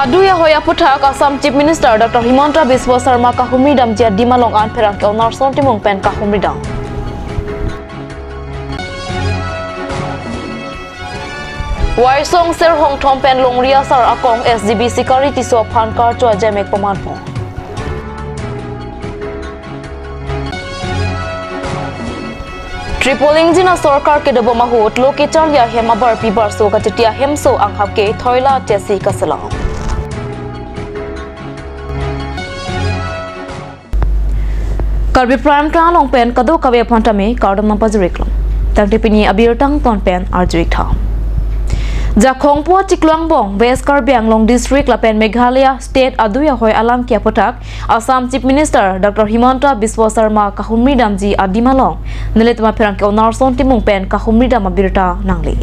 Aduya hoya puthak Assam Chief Minister Dr. Himanta Biswa Sarma ka humidam jia dimalong an pherang ke onar son timung pen ka humidam. Waisong ser hong thom pen longria sar akong SGB security so phan kar cho jemek paman pho. Tripoling jina sarkar ke dabo mahut loke charya hem abar pibar so ka titia hem so ang hapke thoila tesi kasala. Karbi prime ka long pen kado kawe phantame kardam na pajuriklam. Tangte pini abir tang ton pen arjuik tha. Jakhongpo Chiklangbong West Karbi Anglong District Lapen Meghalaya State Aduya Hoi Alam Kia Putak Assam Chief Minister Dr. Himanta Biswa Sarma Kahumridam Ji Adimalong Niletma Perang Ke Onarson Timung Pen Kahumridam Abirta Nangli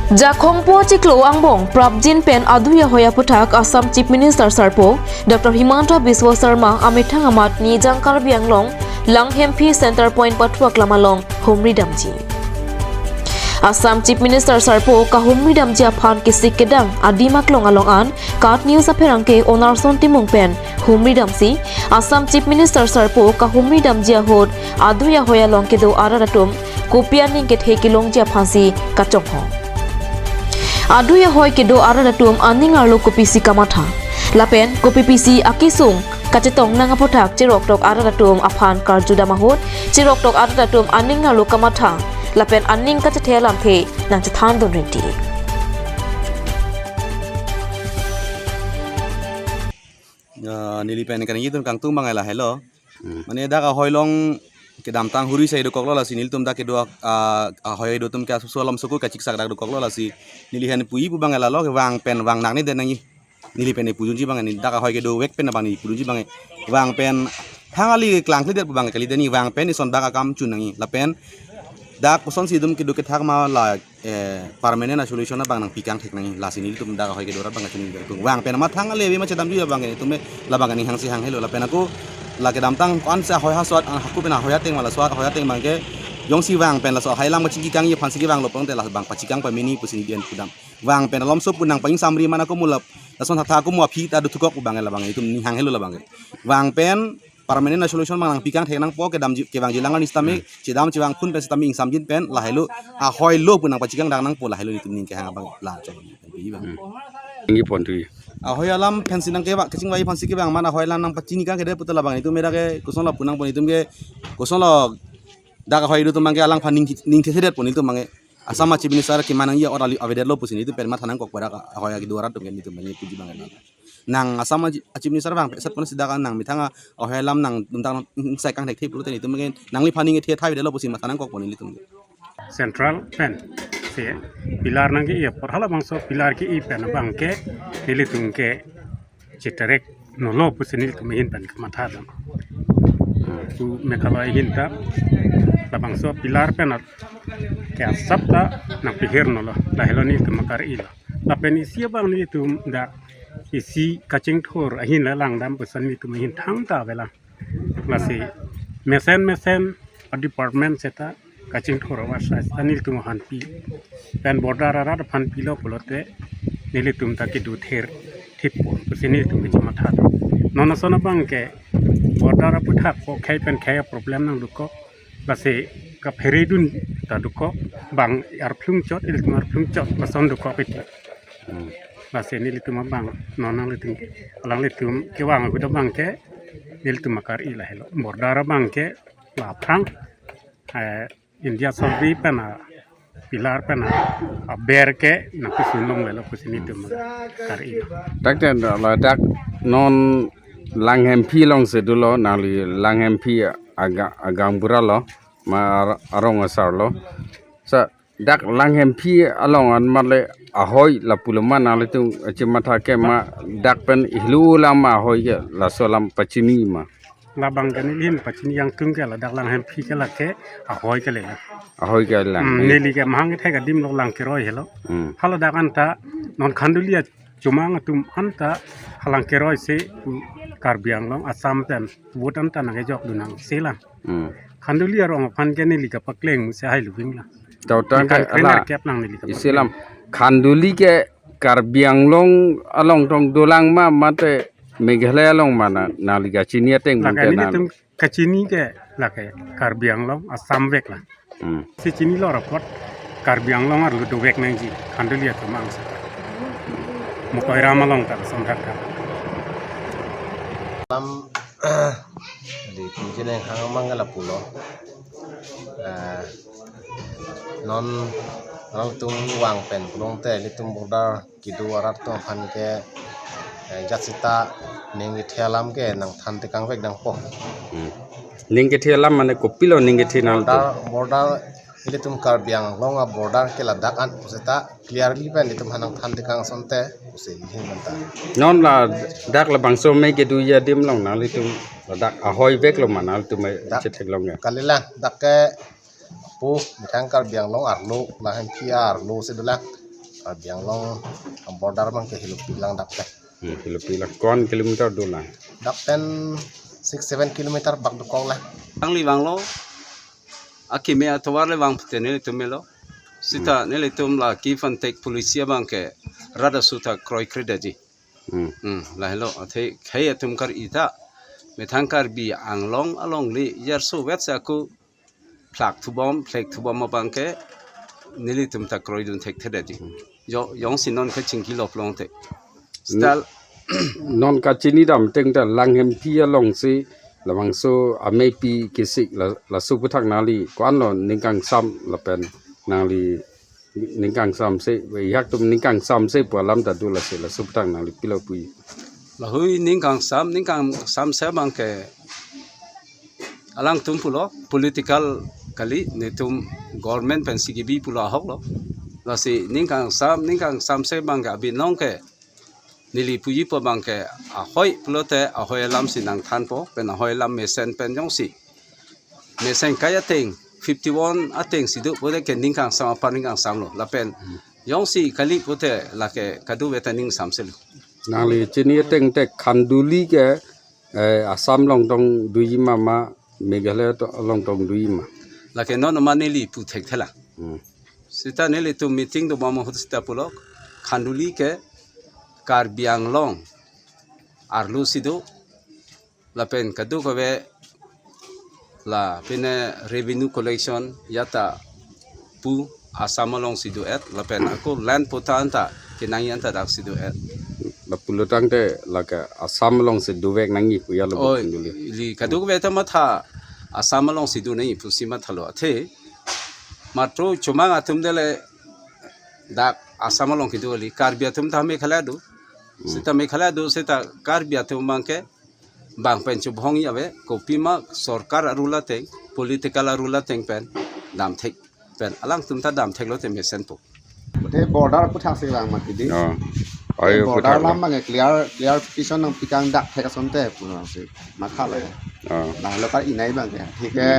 Jakhongpo Chiklangbong Prabjin Pen Aduya Hoya Putak Assam Chief Minister Sarpo Dr. Himanta Biswa Sarma Amithang Amat Ni Jang Karbi Anglong Langhempi Center Point Patwak Lamalong Humridam Ji Assam Chief Minister Sarpo kahumridam jia phan kisik kedang adimaklong alongan kat news apherang ke onarson timung pen humridam si Assam Chief Minister Sarpo kahumridam jia hot aduya hoya long ke do araratum kopianing ke thekilong jia phansi kachong ho aduya hoy ke do araratum aning arlo kopisi kamatha lapen kopipisi akisung kacetong nang apothak chirok tok araratum aphan karjuda mahot chirok tok araratum aning arlo kamatha Lapen aning ka chathelam the nang chathan don rinti nili pen kan yidun kang tung mangala hello mane da ka hoilong ke dam tang huri sai do koklo la si nil tum da ke do hoy do tum ka solam suku ka chiksak da do koklo la si nili han pui bu bangala lo ke wang pen wang nang ni den nang nili pen pujun ji bangan ni da ka hoy ke do wek pen bang ni pujun ji bang wang pen hangali klang kli der bu bang kali den ni wang pen ni son da ka kam chun nang la pen da kuson si dum kidu ke thak ma la permanent solution na bang nang pikang thek nang la sinil tum da hoy ke dorat bang chuni tung wang pen ma thang ale be ma chadam ju bang ni tume la bang ni hang si hang helo la pen aku la ke dam tang kon sa hoy ha swat aku pen hoy ateng ma la swat hoy ateng bang ke yong si wang pen la so hai lang ma chi kang ye phan si wang lo pong te la bang pa chi kang pa mini pusini dian pudam wang pen lom so punang pang samri mana ko mulap la son tha ko mu phi ta du thukok bang la bang ni tum ni hang helo la bang wang pen permanent solution mang pikang thek nang po ke dam ke bang jilangan istami chidam chiwang phun pe stami ingam jin pen la helu a hoi lo punang pachikang dang nang po la helu tin ke hang bang la cho bi bang ngi pon tu a hoi alam pensin nang ke ba kaching wai phansi ke bang mana hoi lan nang pachini ka ke de putala bang itu mera ke kuson la punang pon itu ke kuson la da ka hoi do tumang ke alang phaning ning the det pon itu mange asama chief minister ke manang ya orali aveder lo pusin itu pen ma thanang kok pada ka hoi ke 200 tum itu mange puji bang nang asama chief minister bang pesat pon sidakan nang mithanga ohelam nang tuntang sai kang thek thip lu te ni tumgen nang li phani nge the thai de lo pusin ma thanang kok pon li tum central pen se pilar nang ke por hala bangso pilar ke i pen bang ke dili tung ke chitarek no lo pusinil tum hin pen matha dam tu mekhala hinta la bangso pilar pen ke sapta nang pihir no lo la heloni tum kar ila la pen isia bang ni tum da isi kacing thor ahin la lang dam pusan ni tum hin thang ta bela la si mesen department seta kacing thor wa sa anil tum han pi pen border ara phan pi lo polote nili tum ta ki du ther thip pon pusini tum ji matha nono sona bang ke border pu thak ko khai pen khai problem nang duko la si ka pheri dun ta duko bang ar plung chot il tum ar plung chot la son duko pe Basi ni litu mabang, nonang litu, alang litu kewang aku bang ke, ni litu makar ilah helo. Bordara bang ke, lapang, India solvi pena, pilar pena, ber ke, naku sunung lelo kusini tu makar ilah. Tak ten la tak non Langhempi long sedulo nali Langhempi agang buralo ma arong asar lo. Sa dak Langhempi along an male ahoy la puluman nali tu cimata ke ma dak pen ihlu lama ahoy ke la solam pacini ma. Labang kani lin pacini yang tung ke la dak Langhempi ke la ke ahoy ke le. Ahoy ke lang. Nili ke mahang ke dim lo lang kiroi helo. Halo dak anta non kandulia cuma ngatum anta halang kiroi se karbiang long asam ten buat anta nang ejok dunang selang. Kandulia rong pan ke nili ke pakleng se hai lubing la. Tau tan ke ala Islam khanduli ke Karbi Anglong along tong dulang mate Meghalaya long mana naliga China teng Laka ini mungkin tum kacini ke laka Karbi Anglong Assam vek lah. Si cini lo rapot Karbi Anglong ar ludo vek nang ji kandel ya tumang sa. Mukai rama long tak samrak ka. Di pinjil yang hang mangala pulo non orang tung wang pen pulong te litum border kidu arat to pan ke jasita nengi thelam ke nang than te kang vek dang po Ningke thialam mane kopilo ningke thinal to border litum Karbiang longa border ke ladak an usita clearly pen litum hanang than te kang sonte usi hin banta non la dak la bangso me ke du ya dim long na litum dak ahoy vek lo mana litum chetek long ya kalila dakke pu mitang Karbiang long arlu lahan piar lu sedula Karbiang long border mang ke hilup bilang dakke Pila kon kilometer do la Dakten 6-7 kilometer bak dukong lah. Ang libang lo, aki me atawar le bang pute nele tumelo, sita nele tum la kifan tek polisia bang ke rada suta kroi kredaji. La hello, ate kaya tum kar ita, metangkar bi anglong along li yar so wet sa aku plak tubom bang ke nele tum ta kroi dun tek kredaji. Yong sinon ke cingki lo plong tek. Stal non ka chini dam teng ta langhem pia long si la bangso amepi kisik la su puthak nali kwan lo ningkang sam la pen nali ningkang sam se we yak tum ningkang sam se po lam ta du la se la su puthak nali pilo pui la hui ningkang sam se bang ke alang tum pulo political kali ne tum government pen sigibi pulo hok lo la si ningkang sam se bang ga bi nong ke nili puji po bang ke ahoy pulote ahoy lam sinang than po pen ahoy lam mesen pen jong si mesen kaya ting 51 ateng sidu pode ke ningkang sama paningang samlo la pen jong si kali pote la ke kadu wetaning samselu nali chini teng te khanduli ke asam long tong dui ma Meghalaya to long tong dui ma la ke non ma nili pu thek thela sita nili tu meeting do mama hot sta pulo khanduli ke Karbi Anglong arlu sido la pen kadu ko be la pene revenue collection yata pu asamalong sido et la pen aku land potanta kinang yanta dak sido et la pulutang te la ka asam long se du vek nangi pu ya lo o duli li kadu ko be ta matha asamalong sido nei pu sima thalo athe matro chumang atum dele dak asamalong kidu li Karbi atum ta me khala du sita Meghalaya do sita Karbi atum bangke bang pen chubhong yawe kopi ma sarkar arula teng political arula teng pen dam thek pen alang tumta dam thek lo te mesen po Te border puthak se bang makidi. ayo Border puthak lam bang clear petition nang pikang dak thek sonte puno se makhala. Nah lo kar inai bang ke thike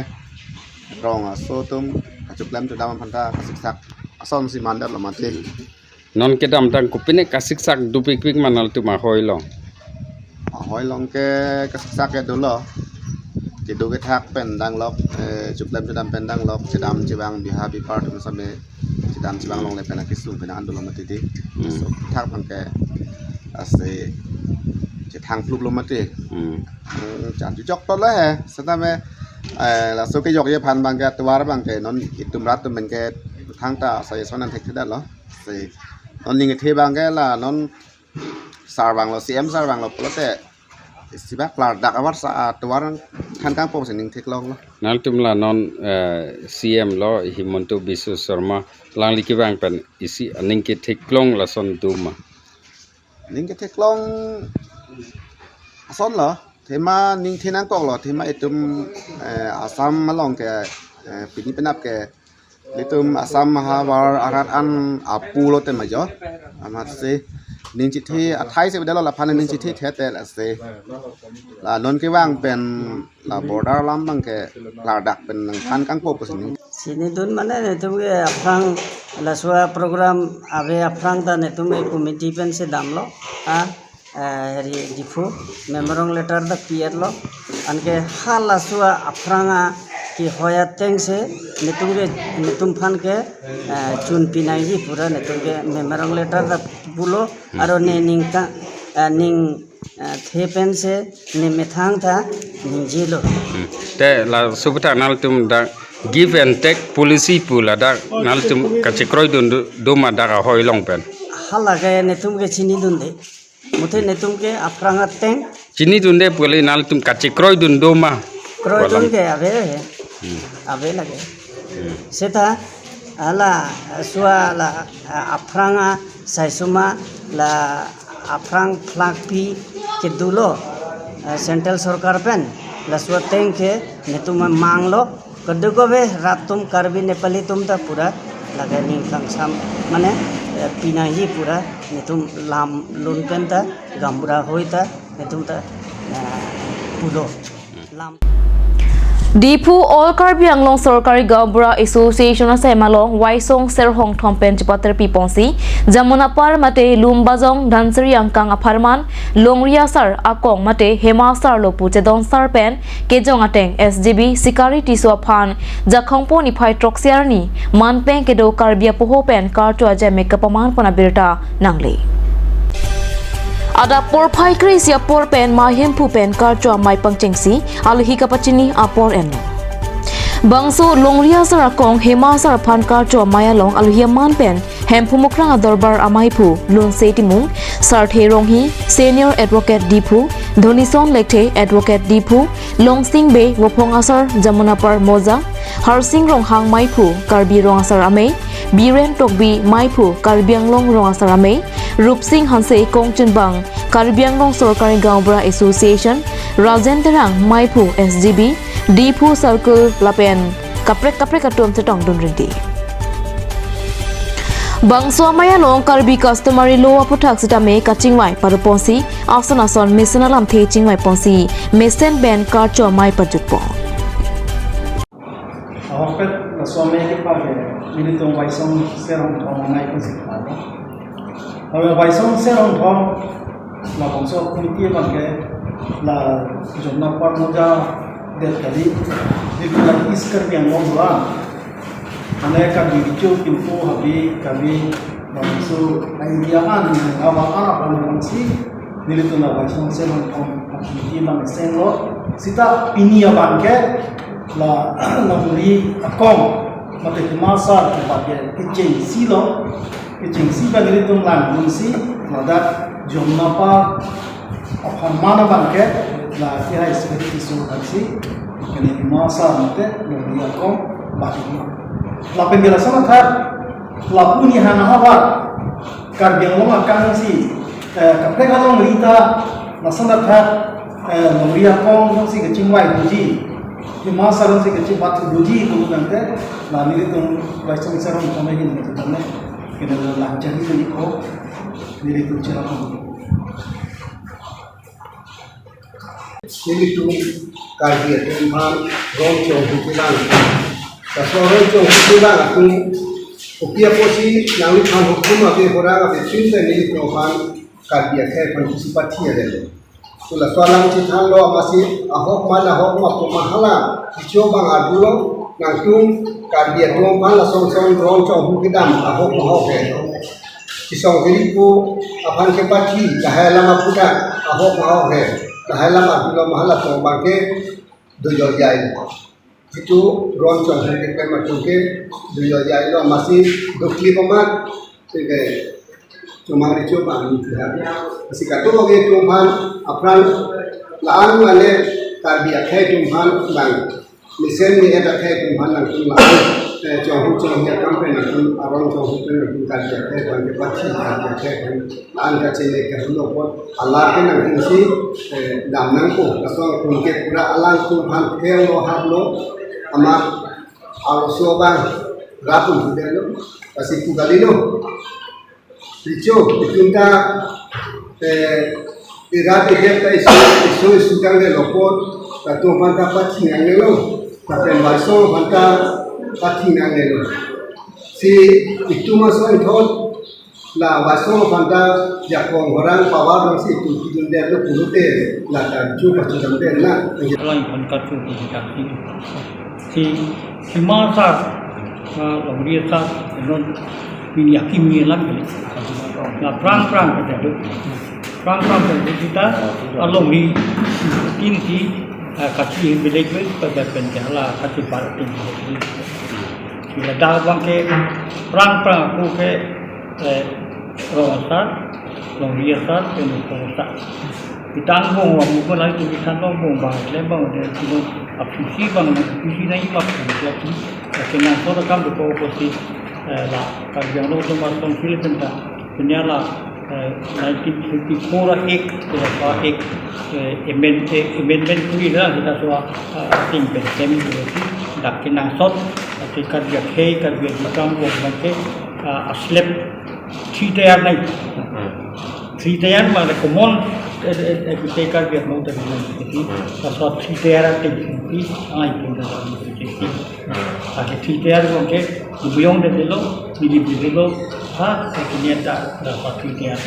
rong so tum kachuk lam tu dam phanta kasik sak asom si mandar lo mate. non ke dam tang kupine kasik sak du pik pik manal tu ma hoi long Hoi long ke kasik sak ke dolo. Kidu ke thak pen dang lok chuk lam tu dam pen dang lok chedam chibang biha bi part tu sabe chedam chibang long le pen kisum pen an dolo mate di. So thak bang ke ase che thang fluk lo mate. Chan chu chok to le he satame la so ke yok ye phan bang ke twar bang ke non itum rat tum ben ke thang ta sa ye sonan thek da lo. Se non ning the bang ke la non sar bang lo cm sar bang lo plote sibak lar dak awar sa twar khan kang po se ning thek long lo nal tum la non cm lo Himanto Biswa Sharma lang li ki bang pen isi aning ke thek long la son tu ma ning ke thek long son lo thema ning thenang kok lo thema itum asam malong ke pini penap ke litum asam mahabar arat an apu lo te majo amat se ning chithi athai se bedalo la phan ning chithi thete la se la non ke wang pen la border lam bang ke la dak pen nang phan kang po ning sini dun mana ne tum ke afrang la swa program ave afrang da ne tum committee pen se dam lo a heri difu memorong letter da pier lo anke hala swa afranga कि होया टेंग से नितुम फान के चुन पिनाई ही पूरा नितुम के मेमोरंग लेटर दा बुलो आरो ने निंग थे पेन से ने मेथांग था निंजिलो te la subta nal tum da give and take policy pula da nal tum kachikroi dun do ma da hoi long pen hala के नितुम के चिनी दुंदे मुथे नितुम के अफ्रांगा tang chini dun de puli nal tum kachikroi dun do ma क्रोय दुन के अबे लगे सेता hala suwa la afranga saisuma la afrang flak pi ke dulo central सरकार पेन लसवा टेंग के नितुम मांगलो कदुको बे रातुम करबी नेपाली तुम ता पूरा लगे निंग साम माने पिना ही पूरा नितुम लाम लोन पेन ता गंबुरा होई ता नितुम ता पुलो लाम Dipu All Karbi Anglong Sorkari Gambura Association of Semalong Waisong Serhong Thompen Chipater Piponsi Jamunapar Mate Lumbazong Dansari Angkang Aparman Longria Sar Akong Mate Hema Sar Lopu Chedon Sarpen Kejong Ateng SGB Sikari Tiswa Phan Jakhongpo Nipai Troxiarni Manpen Kedo Karbia Pohopen Kartu Aja Mekapaman Ponabirta Nangli Ada por pai krisia por pen mahim pu pen kartua mai pangchengsi alhi kapachini apor enno bangso longria sar kong hema sar phan kartua maya long alhi man pen hempu mukrang dorbar amai pu lun setimung sar therong hi senior advocate dipu dhonison lekhe advocate dipu longsing be wopong asar jamunapar moja harsing rong hang mai pu karbi rong asar amei biren tokbi mai pu karbiang long rong asar amei Rup Singh Hanse Kongchun Bang, Karbianglong Sorkari Gambura Association, Rajendrang Maipu SGB, Dipu Circle Lapen, Kaprek Atum Setong Dunrindi. Bangso Maya Long Karbi Customary Law Putak Sitame Kachingwai Paruponsi, Asan Misanalam Teachingwai Ponsi, Mesen Ben Karcho Mai Pajutpo. Ahopet la suame ke page militong waisong serong thong nai konsi Kalau waisong serong thong la bangso komite banke la jomna par moja del kali la iskar yang ngomra ane ka bicho pintu habi kami bangso idea an awa ara pansi militong la waisong serong thong komite banke sengo sita pinia banke la muri akong mate masa ke kitchen silo kitchen si bagri tum lang munsi lada jomna pa aphan mana banke la kira isbeti so taksi kene masa mate muri akong baki la penjelasan thar la puni hana hawa karbiang lo akang si kapre kalong rita nasanda thar muri akong si kitchen wai buji masalah sih kecil batu buji itu nanti, nah ini tuh baca misalnya sama ini gitu kan, kita lancar itu nih kok, ini tuh cara kamu. Ini tuh kajian tentang roncong hukuman, kalau roncong hukuman aku, ukia posisi nanti kan hukum apa orang apa cinta ini tuh kan kajian kayak partisipasi ada. Sula soalan cithang lo masih ahok mana ahok mapu mahala dicoba ngadulo nangtung kardia tuang malah song roncong hukidam ahok mahok kisong hiripu apan kepati lahai lama puda ahok mahok lahai lama dulo mahala tuang bangke dojo jai itu roncong hukidam macamke dojo jai lo masih dokli pemat sebagai cuma dicoba masih kado lagi tuhan apran laan ane karbiak hai tuhan bang misen ni ada hai tuhan nang laan jauh ya kampen nang arong jauh tu karbiak hai bang kepachi karbiak hai laan kacile kerlo pot Allah ke nang tingsi dam nang ko kasong kunke pura alang tuhan kelo hablo ama also bang rapun hudelo kasih kugalino Dicho, kita irate kita isu sedang de lopot, satu banta pati nangelo, tapi baso banta pati nangelo. Si itu masuk itu, la baso banta jakong orang pawar nasi itu hidung dia tu puluh la tak cuba cuba dia nak. Kalau yang banta tu kita si masa long dia sa non ini yakin lang ni na prang kita tu prang kita along ni ini kasih bilik pada penjala kasih parti sila dah bang ke prang aku ke rongsar long dia sa penuh rongsar ditanggung bukan lagi ditanggung bang lembang dia itu apisi bang apisi naik macam lagi dengan soal kamu berkompetisi lah kerja lo tu masuk Filipina penyala 1954 ek amendment kui lah kita soal tinggal semi dak kena sot kerja kerja ditanggung macam aslep cita naik cita mana common kita biar mau terjadi sesuatu cita terjadi itu terjadi tapi cita mungkin dibiong dulu dibeli akhirnya tak dapat cita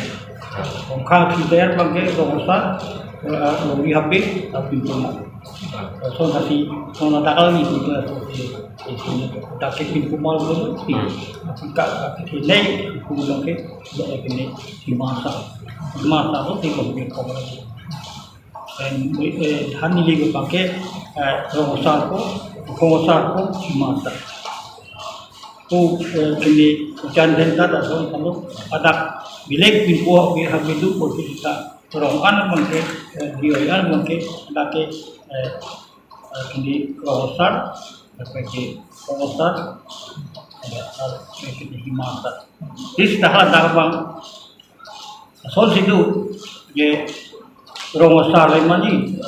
orang cita mungkin rongsar lebih habis tapi cuma so nanti kalau tak kali itu tak keping kumal dulu jika kita kumal ke ini di masa itu tidak boleh kau dan hani lagi pakai rongsar ko di masa ini jangan tak ada ada bilik pintu biar hidup kita rongan mungkin dioyan mungkin ada ini rongsar sebagai rongsar sebagai masa di setelah dakwang soal situ ye rongsar lemani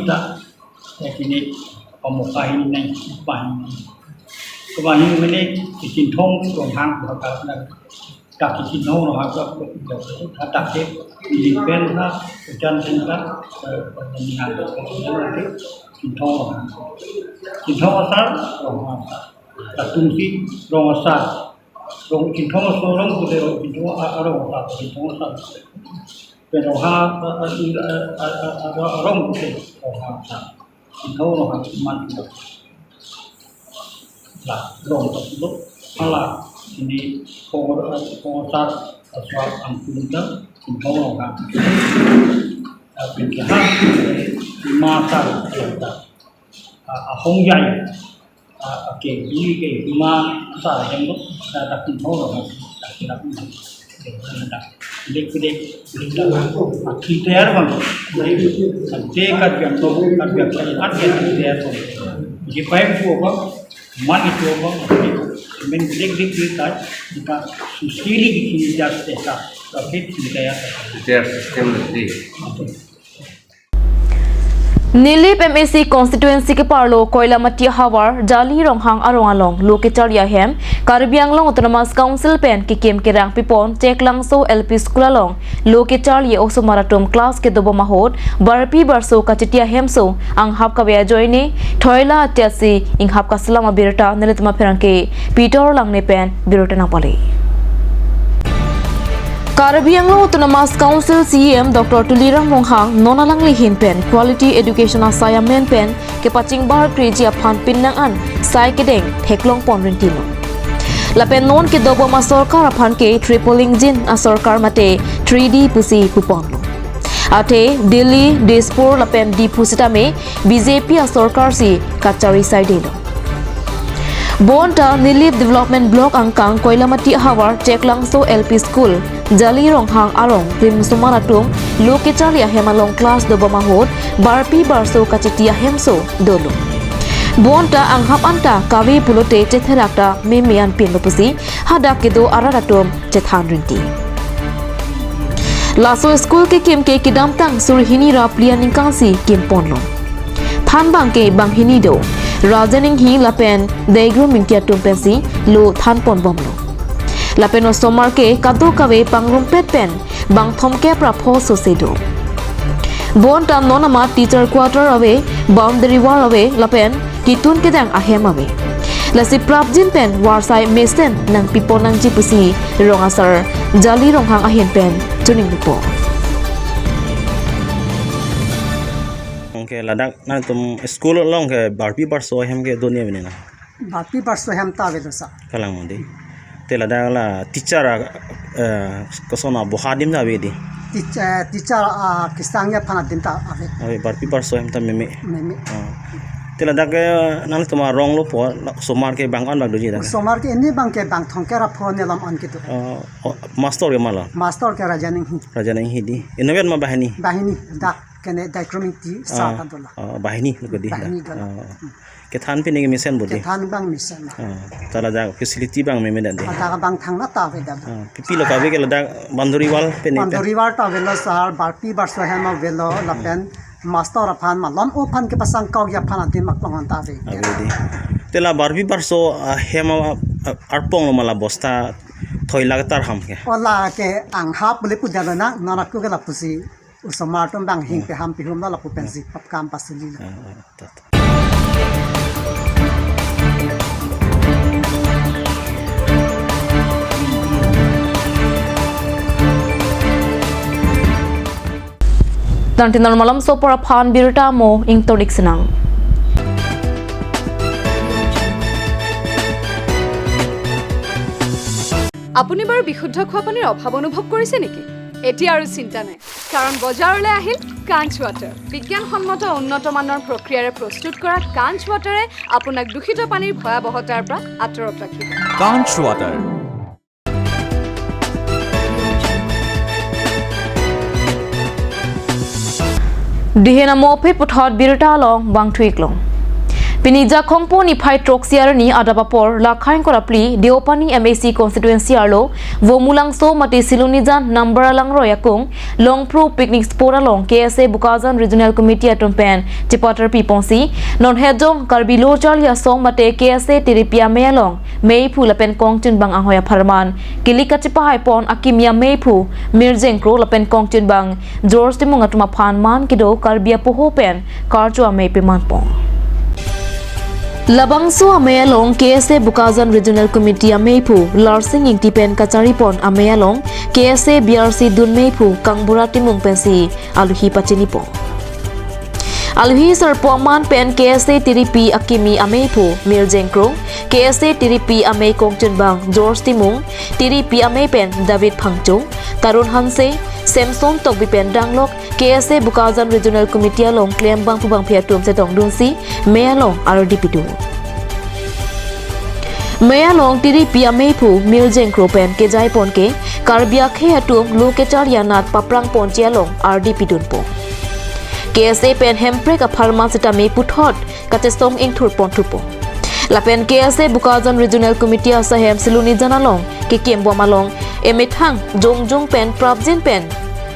tak ini pemukain ini kebanyakan ini dicintong rohang berkata tak dicintong rohang tak dilipen lah hujan singkat penyihar nanti cintong rohang rohang tak tungsi rongsar cintong sorong boleh cintong rongsar perohang orang boleh rohang cintong rohang mantap lah dong tersebut malah ini pengusaha soal angkutan cintong rohang penjahat masa kita ahong jai oke ini ke masa yang tu dah cintong rohang tak kira pun Dek kita bang, nanti kerja tu kerja kerjaan kita tu. Jika payah tu apa, man itu apa, men dek kita jika susili kita jadi kita, tapi kita ya. Nilip MSC constituency ke parlo Koila Mati Hawar Jali Ronghang Arong Lokichar Yahem Karbiang Long Autonomous Council pen ki kem kirang pipon Teklang so LP School along Lokichar ye oso maratum class ke dobo mahot barpi barso kachitia hemso ang hap ka bea joine thoila atyasi ing hap ka salama birata nilitma pherangke Peter lang ne pen birota na pale Karbiang Long Autonomous Council CM Dr. Tulirang Monghang nonalang lihin pen quality education assignment pen ke paching bar kriji aphan pinnang an sai kedeng theklong ponrintino lapen non ke dobo ma sarkar aphan ke tripling jin a sarkar mate 3D pusi kuponlo ate Delhi Dispur lapen di pusita me BJP a sarkar si kachari side lo Bonta Nilip Development Block Angkang Koilamati Hawar Teklangso LP School Jali Ronghang Arong Rim Sumanatung Lokichalia Hemalong Class do Bamahot Barpi Barso Kachitia Hemso Dolo Bonta Anghap Anta Kawi Pulote Chetherakta Memian Pinlopusi Hadakido Araratum Chethanrinti Laso School ke Kim ke Kidam Tang Surhini Raplianing Kangsi Kim Ponlo Than Bangke Banghinido Rajaning hi lapen daigro mingkia tumpensi lo thanpon bomlo lapen ostomar ke kado kawe pangrumpet pen bang thomke prapho sosedo bonta nonama teacher quarter away boundary wall away lapen kitun kedang ahem away lasi prapjin pen warsai mesen nang piponang jipusi rongasar jali ronghang ahen pen tuning lupo ke ladak na tum school long ke barpi bar so hem ke dunia bini na Bapi barso hem ta vedo sa. kalang mandi te ladak la teacher kosona bohadim na bedi Teacher kistangnya panat din ta ave. oi barpi bar so hem ta meme Meme. te ladak nang tuma rong lo po somar ke bangan bag doji da Somar ke ini bang ke bang thong kera phone lam an kitu. master ke mala Master ke raja ning raja nang hidi inovet ma bahani bahini dak kene dichromic ti sa ta dola. bahini lugadi Bahini dola. ke than pe ni misen bodi Ke than bang misan. tala da facility bang meme dan de Ada bang thang na ta veda. pipi lo ka be ke ladak banduri wal pe ni Pandoriwar ta velo sar barpi barso hem velo lapen master aphan ma lom ophan ke pasang kau ya phana din mak pangan ta ve. abedi tela barbi barso hema arpong lo mala bosta thoi lagatar ham ke Ola ke ang hap bule pu dala na nana ku gala pusi usomar tom bang hing pe ham pi hum la pu pensi pap kam pasuli. Nanti malam so para phan birta mo ing todik senang. আপুনি বাৰু বিশুদ্ধ খোৱা পানীৰ অভাৱ অনুভৱ কৰিছে নেকি এতিয়া আৰু চিন্তা নাই কাৰণ বজাৰলৈ আহিল কাঞ্চ ৱাটাৰ বিজ্ঞানসন্মত উন্নত মানৰ প্ৰক্ৰিয়াৰে প্ৰস্তুত কৰা কাঞ্চ ৱাটাৰে আপোনাক দূষিত পানীৰ ভয়াৱহতাৰ পৰা আঁতৰত ৰাখিব কাঞ্চ water Dihena mope puthot birta long bang thuik long. Pinija khongpo ni phai troxiar ni adapapor lakhain korapli Deopani MAC constituency arlo vomulangso mati silunijan number alang royakung longpro picnic spora long KSA Bukazan Regional Committee atompen chipater piponsi non hejong karbilo charlia song mate KSA tiripia mealong mei phulapen kongchin bang ahoya pharman kilika chipa haipon akimia mei phu mirjeng kro lapen kongchin bang George timunga tuma phan man kido karbia poho pen karchua mei peman pon Labangso Amayalong KSA Bukazan Regional Committee Ameipu Larsing Ingtipen Kacharipon Amayalong KSA BRC Dunmeipu Kangbura Timung Pensi Aluhi Pachinipo Aluhi Sarpoman Pen KSA Tiripi Akimi Ameipu Mirjengkro KSA Tiripi Amei Kongchenbang George Timung Tiripi Amei Pen David Phangcho Karun Hanse Samson Tokbi Pen Danglok KSA Bukazan Regional Committee along claim bang pubang phiatum setong dunsi mealong RDP2 mealong tiri pia meipu miljeng kropen ke jai ponke karbia khe atum lokechar yanat paprang ponchialong RDP dunpo KSA pen hemprek a pharmaceutical me puthot katestong ingthur pontupo lapen KSA Bukazan Regional Committee asahem siluni janalong ke kembo malong emethang jongjong pen prabjin pen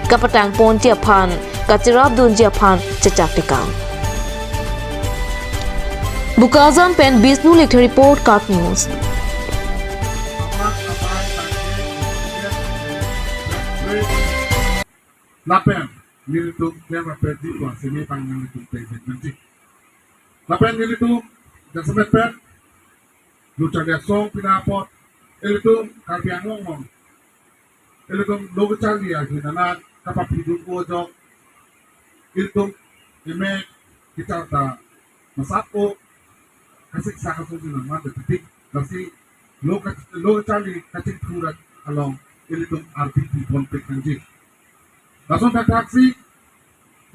kapatang pontia phan kachirab dunjia phan chechaktikang Bukazan pen Bisnu Lekhe report Kat News Lapen nilitu klema pedi kwa sini pangang nilitu pedi nanti. Lapen nilitu jasemet pen lucha dia song pinapot nilitu kalbiang ngomong nilitu logo cari ya hinana kapap hidup ojok nilitu ime kita ta masako kasih sakit sudah mana titik kasi logo cari kasih kurat along nilitu RPP konflik nanti. Langsung ke taksi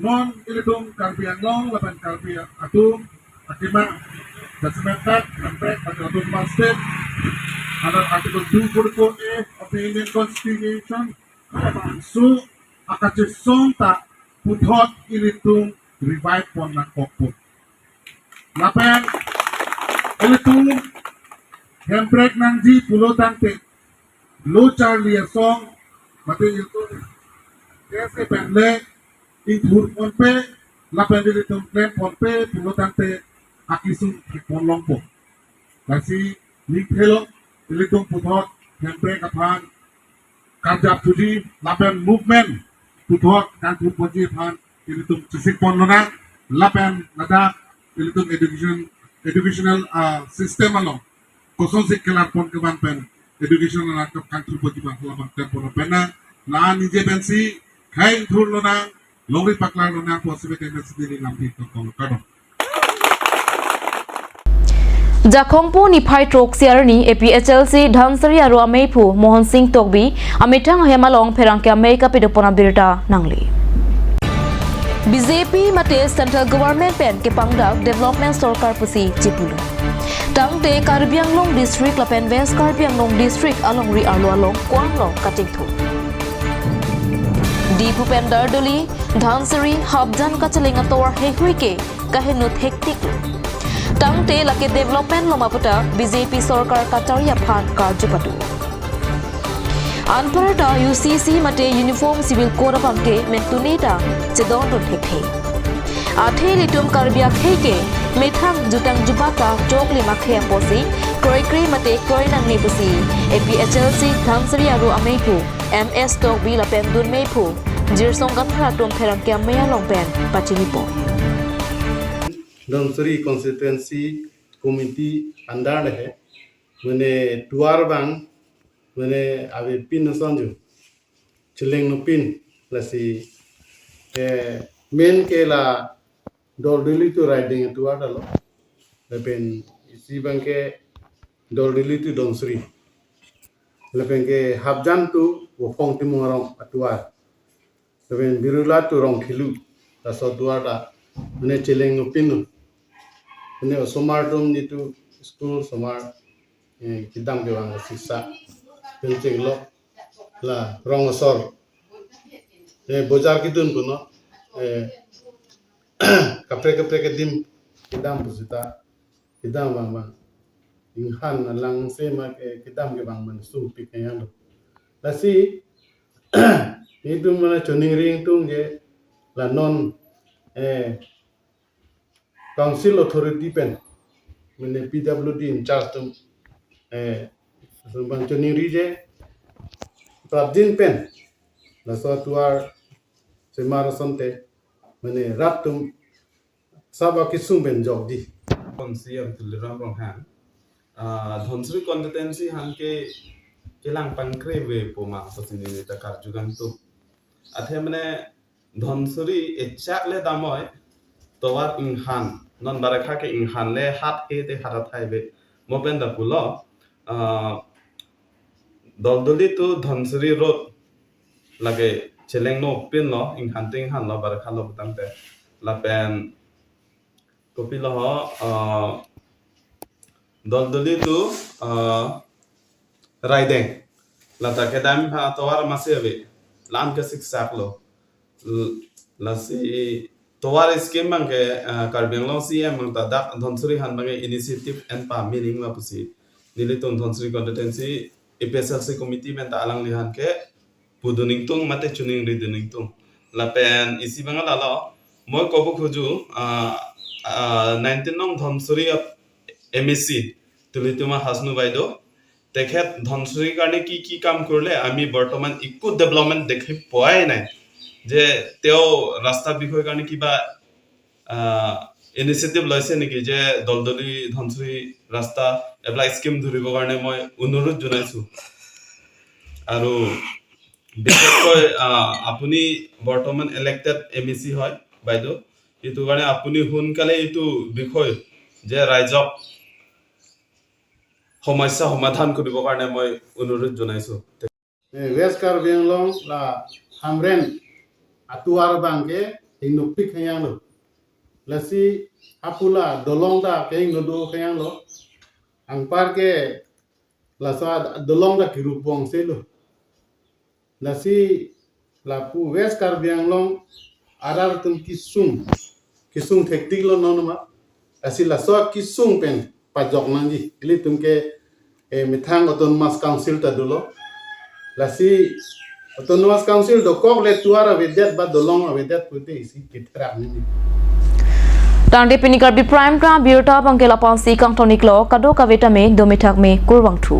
non ilidong kalbian long lapan kalbian atum akibat judgmental sampai atum masjid ada artikel 244A of the Indian Constitution so akachisong ta puthot ilidong revive pon na kokpot lapan ilidong handbrake nang di pulotan te lo charlie song mati ilidong कैसे पहले इन धूर पन पे लापेंडे ले तुम प्लेन पन पे पुलोतांते आकिसुं पन लोंपो कैसी लिंक हेलो ले तुम पुथोट हेम्प्रे कपान कांजाब तुजी लापें मूवमेंट पुथोट कांजूर पंजी पान ले तुम चिसिक पन लोना लापें नदा ले तुम educational system along kosong sik kelar pon keban pen education na kaंजूर पंजी पान लापें pon pena na nije pensi Kain thurlo na Lori paklang nona posible kena sendiri lampi tokong kado. Jakhongpu Niphai Trok Siarni APHLC Dhansari aru Ameipu Mohan Singh Tokbi Amithang Hemalong Pherangkya Meika Pidopona Birta Nangli BJP mate Central Government pen ke Pangdak Development Sarkar Pusi Jipulu Tangte Karbi Anglong District Lapen West Karbi Anglong District Alongri Arlo Kwanglong Katingthu Dipu Pendar Doli Dhansari Habjan Kachalinga Tor Hehuike Kahenut Hektik Tangte lake development lomaputa BJP Sarkar Kataria Phan Karjupatu Anparata UCC mate Uniform Civil Code Banke Mentuneta Chedondun Hekhe Athe litum Karbia Kheke Methang Jutang Jubata Chokli Makhe Posi Kroikri mate Kroinang Nipusi APHLC Dhansari aru Ameipu MS Tokbi Lapendun Meipu Jirsong Gathra Tum Pherangkya Meya Longpen Pachinipo Dhansari constituency committee under है मैंने टुआर बांग मैंने अभी पिन संजू चिलेंग नो पिन लसी मेन के ला डोरडिली तो राइडिंग टुआर डालो लेकिन इसी बांग के डोरडिली तो धनसरी लेकिन के हाबजान तो वो फोंग तिमुंगरों टुआर लेकिन बिरुला तो रोंग खिलू लसो टुआर ला मैंने चिलेंग नो पिन Ini somar dom itu school somar kidam ke bang sisa pencing lo lah rong sor bojar kitun puno kapre ke dim kidam pusita kidam bang inghan lang sema kidam ke bang man sum piknya lo lasi itu mana choning ring tung je la non Council Authority pen मैंने PWD in charge तुम बंचोनी रीजे प्राप्तिन पेन लसो तुआर सेमार संते मैंने रात तुम सब किस्म पेन जॉब दी कौन-सी अब तुलराम रोहान धनसरी कॉन्स्टिट्यूएंसी हां के केलांग पंक्रे वे पोमा ससिनी नेता कारजुगान तो अथे मने धनसरी एचाकले दामय तोवार इंहान नन बारखा के इंहान ले हाथ हे ते हाथ थाइबे मोपेन द पुलो दलदली तो धनसरी रोड लगे चेलेंग नो पिन लो इंहान ते इंहान लो बारखा लो तंते लापेन कोपिलो हो दलदली तो राइडिंग लाता के दाम भा तोवार मासेबे लान के शिक्षा लो लसी तोवार स्कीम मंगे कार्बिंगलों सीएम मंगता दाक धनसरी हान मंगे इनिशिएटिव एंड पा मीनिंग मा पुसी निलितुन धनसरी कॉन्स्टिट्यूएंसी एपीएसएलसी कमिटी में तालांग लिहान के पुदुनिंग तुंग मते चुनिंग रिदुनिंग तुंग लापेन इसी बंगा लालो मोय कोबु खुजु 19 नंग धनसरी एमएससी तुलितुमा हासनु बाइदो तेखेत धनसरी कारणे की काम करले आमी बर्तमान इको डेवलपमेंट देखि पोवाय नाय जे तेओ रास्ता বিষয় কাৰণে কিবা ইনিশিয়েটিভ লৈছে নেকি যে দলদলি ধনসৰি ৰাস্তা এপ্লাই স্কিম ধৰিব কাৰণে মই অনুৰোধ জনাইছো আৰু বিশেষকৈ আপুনি বৰ্তমান ইলেক্টেড এমএসি হয় বাইদো ইটো কাৰণে আপুনি হুনকালে ইটো বিষয় যে ৰাইজক সমস্যা সমাধান কৰিব কাৰণে মই অনুৰোধ জনাইছো वेस्ट कार्बी आंगलों ला हमरेन atuar bangke ing nupik hayang lo lasi apula dolong da ke ing do hayang lo ang par ke lasa dolong da kirupong se lo lasi la pu west karbiang long arar tum kisung tektik lo nonoma asi laso kisung pen pajok nangi ili tum ke mithang autonomous council ta dulo lasi Autonomous Council do kok le tuara vedet ba dolong vedet pute isi kitra ni Tangde pinikar bi prime kra birta bangkela pansi kang tonik lo kado kaveta me domithak me kurwang thu